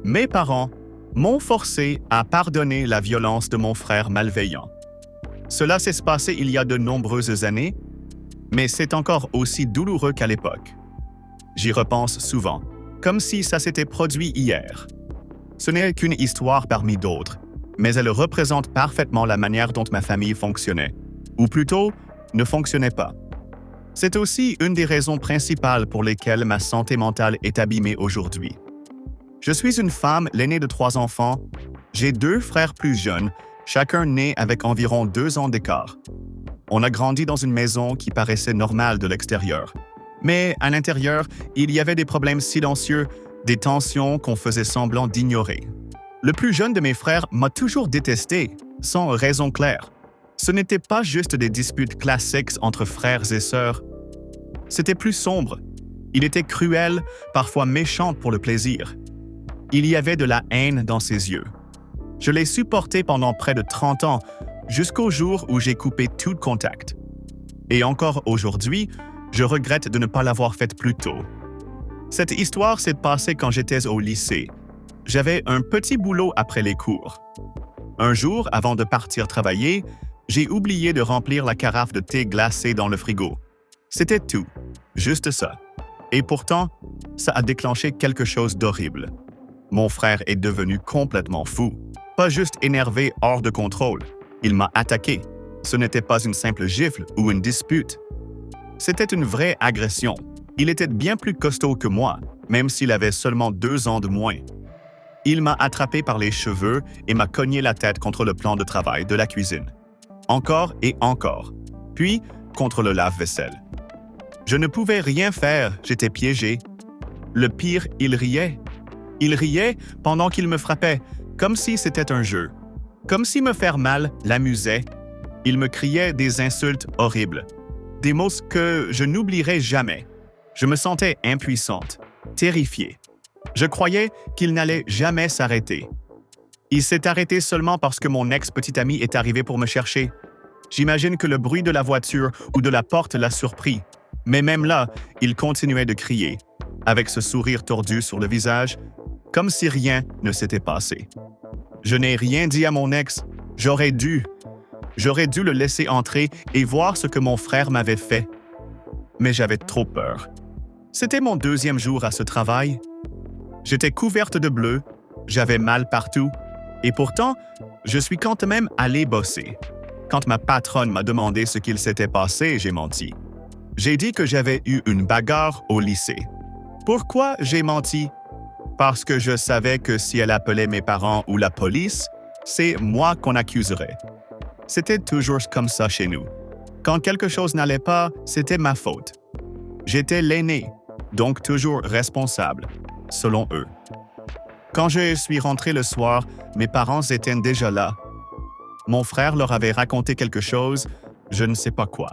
Mes parents m'ont forcé à pardonner la violence de mon frère malveillant. Cela s'est passé il y a de nombreuses années, mais c'est encore aussi douloureux qu'à l'époque. J'y repense souvent, comme si ça s'était produit hier. Ce n'est qu'une histoire parmi d'autres, mais elle représente parfaitement la manière dont ma famille fonctionnait, ou plutôt, ne fonctionnait pas. C'est aussi une des raisons principales pour lesquelles ma santé mentale est abîmée aujourd'hui. Je suis une femme, l'aînée de 3 enfants. J'ai 2 frères plus jeunes, chacun né avec environ 2 ans d'écart. On a grandi dans une maison qui paraissait normale de l'extérieur. Mais à l'intérieur, il y avait des problèmes silencieux, des tensions qu'on faisait semblant d'ignorer. Le plus jeune de mes frères m'a toujours détesté, sans raison claire. Ce n'était pas juste des disputes classiques entre frères et sœurs. C'était plus sombre. Il était cruel, parfois méchant pour le plaisir. Il y avait de la haine dans ses yeux. Je l'ai supporté pendant près de 30 ans, jusqu'au jour où j'ai coupé tout contact. Et encore aujourd'hui, je regrette de ne pas l'avoir fait plus tôt. Cette histoire s'est passée quand j'étais au lycée. J'avais un petit boulot après les cours. Un jour, avant de partir travailler, j'ai oublié de remplir la carafe de thé glacé dans le frigo. C'était tout, juste ça. Et pourtant, ça a déclenché quelque chose d'horrible. Mon frère est devenu complètement fou, pas juste énervé hors de contrôle. Il m'a attaqué. Ce n'était pas une simple gifle ou une dispute. C'était une vraie agression. Il était bien plus costaud que moi, même s'il avait seulement 2 ans de moins. Il m'a attrapé par les cheveux et m'a cogné la tête contre le plan de travail de la cuisine. Encore et encore. Puis, contre le lave-vaisselle. Je ne pouvais rien faire, j'étais piégé. Le pire, il riait. Il riait pendant qu'il me frappait, comme si c'était un jeu. Comme si me faire mal l'amusait. Il me criait des insultes horribles. Des mots que je n'oublierai jamais. Je me sentais impuissante, terrifiée. Je croyais qu'il n'allait jamais s'arrêter. Il s'est arrêté seulement parce que mon ex-petite amie est arrivée pour me chercher. J'imagine que le bruit de la voiture ou de la porte l'a surpris. Mais même là, il continuait de crier, avec ce sourire tordu sur le visage, comme si rien ne s'était passé. Je n'ai rien dit à mon ex. J'aurais dû le laisser entrer et voir ce que mon frère m'avait fait. Mais j'avais trop peur. C'était mon 2e jour à ce travail. J'étais couverte de bleu, j'avais mal partout, et pourtant, je suis quand même allée bosser. Quand ma patronne m'a demandé ce qu'il s'était passé, j'ai menti. J'ai dit que j'avais eu une bagarre au lycée. Pourquoi j'ai menti? Parce que je savais que si elle appelait mes parents ou la police, c'est moi qu'on accuserait. C'était toujours comme ça chez nous. Quand quelque chose n'allait pas, c'était ma faute. J'étais l'aîné, donc toujours responsable, selon eux. Quand je suis rentré le soir, mes parents étaient déjà là. Mon frère leur avait raconté quelque chose, je ne sais pas quoi.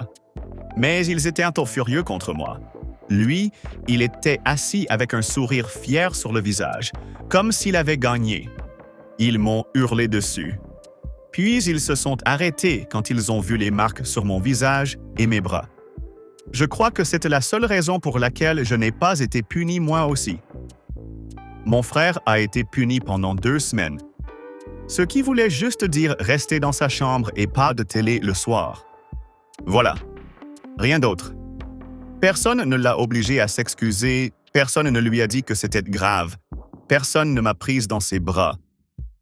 Mais ils étaient un peu furieux contre moi. Lui, il était assis avec un sourire fier sur le visage, comme s'il avait gagné. Ils m'ont hurlé dessus. Puis ils se sont arrêtés quand ils ont vu les marques sur mon visage et mes bras. Je crois que c'était la seule raison pour laquelle je n'ai pas été puni moi aussi. Mon frère a été puni pendant 2 semaines. Ce qui voulait juste dire rester dans sa chambre et pas de télé le soir. Voilà. Rien d'autre. Personne ne l'a obligé à s'excuser, personne ne lui a dit que c'était grave. Personne ne m'a prise dans ses bras.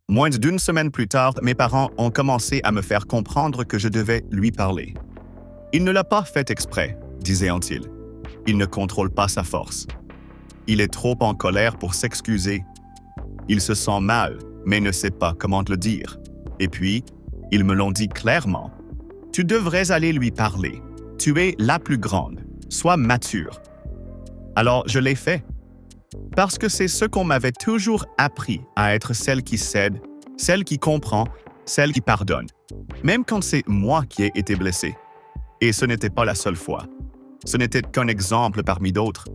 Moins d'1 semaine plus tard, mes parents ont commencé à me faire comprendre que je devais lui parler. Il ne l'a pas fait exprès, disait-il. Il ne contrôle pas sa force. Il est trop en colère pour s'excuser. Il se sent mal, mais ne sait pas comment le dire. Et puis, ils me l'ont dit clairement. Tu devrais aller lui parler. Tu es la plus grande. Sois mature. Alors, je l'ai fait. Parce que c'est ce qu'on m'avait toujours appris à être celle qui cède, celle qui comprend, celle qui pardonne. Même quand c'est moi qui ai été blessé. Et ce n'était pas la seule fois. Ce n'était qu'un exemple parmi d'autres.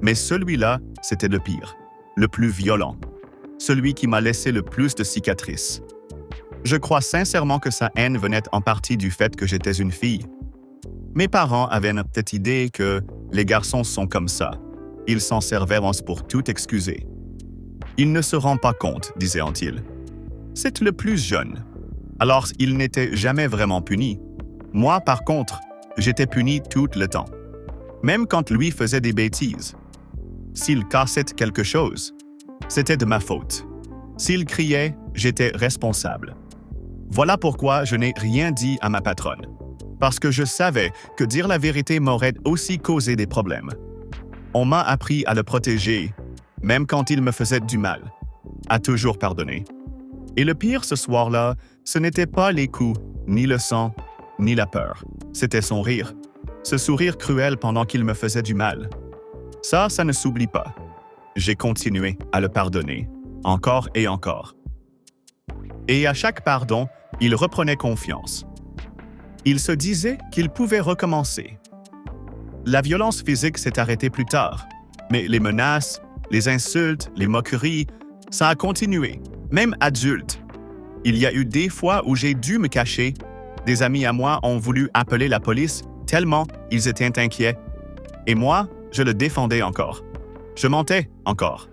Mais celui-là, c'était le pire, le plus violent. Celui qui m'a laissé le plus de cicatrices. Je crois sincèrement que sa haine venait en partie du fait que j'étais une fille. Mes parents avaient une petite idée que les garçons sont comme ça. Ils s'en servaient pour tout excuser. Il ne se rend pas compte, disait-il. C'est le plus jeune. Alors, il n'était jamais vraiment puni. Moi, par contre, j'étais puni tout le temps. Même quand lui faisait des bêtises. S'il cassait quelque chose, c'était de ma faute. S'il criait, j'étais responsable. Voilà pourquoi je n'ai rien dit à ma patronne. Parce que je savais que dire la vérité m'aurait aussi causé des problèmes. On m'a appris à le protéger, même quand il me faisait du mal, à toujours pardonner. Et le pire ce soir-là, ce n'était pas les coups, ni le sang, ni la peur. C'était son rire. Ce sourire cruel pendant qu'il me faisait du mal. Ça ne s'oublie pas. J'ai continué à le pardonner, encore et encore. Et à chaque pardon, il reprenait confiance. Il se disait qu'il pouvait recommencer. La violence physique s'est arrêtée plus tard, mais les menaces, les insultes, les moqueries, ça a continué, même adulte. Il y a eu des fois où j'ai dû me cacher. Des amis à moi ont voulu appeler la police tellement ils étaient inquiets. Et moi, je le défendais encore. Je mentais encore.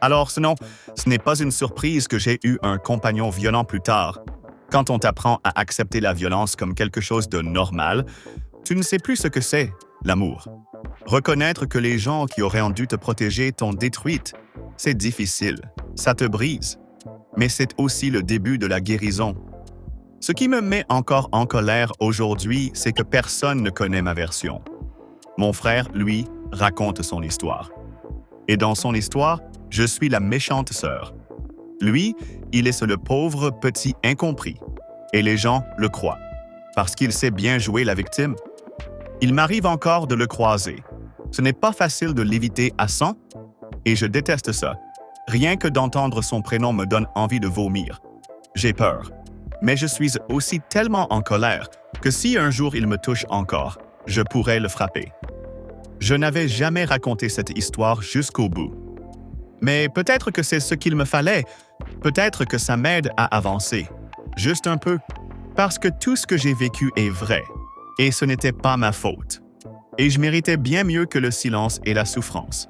Alors sinon, ce n'est pas une surprise que j'ai eu un compagnon violent plus tard. Quand on t'apprend à accepter la violence comme quelque chose de normal, tu ne sais plus ce que c'est, l'amour. Reconnaître que les gens qui auraient dû te protéger t'ont détruite, c'est difficile, ça te brise. Mais c'est aussi le début de la guérison. Ce qui me met encore en colère aujourd'hui, c'est que personne ne connaît ma version. Mon frère, lui, raconte son histoire. Et dans son histoire, je suis la méchante sœur. Lui, il est le pauvre petit incompris. Et les gens le croient, parce qu'il sait bien jouer la victime. Il m'arrive encore de le croiser. Ce n'est pas facile de l'éviter à 100, et je déteste ça. Rien que d'entendre son prénom me donne envie de vomir. J'ai peur. Mais je suis aussi tellement en colère que si un jour il me touche encore, je pourrais le frapper. Je n'avais jamais raconté cette histoire jusqu'au bout. Mais peut-être que c'est ce qu'il me fallait. Peut-être que ça m'aide à avancer. Juste un peu. Parce que tout ce que j'ai vécu est vrai. Et ce n'était pas ma faute. Et je méritais bien mieux que le silence et la souffrance.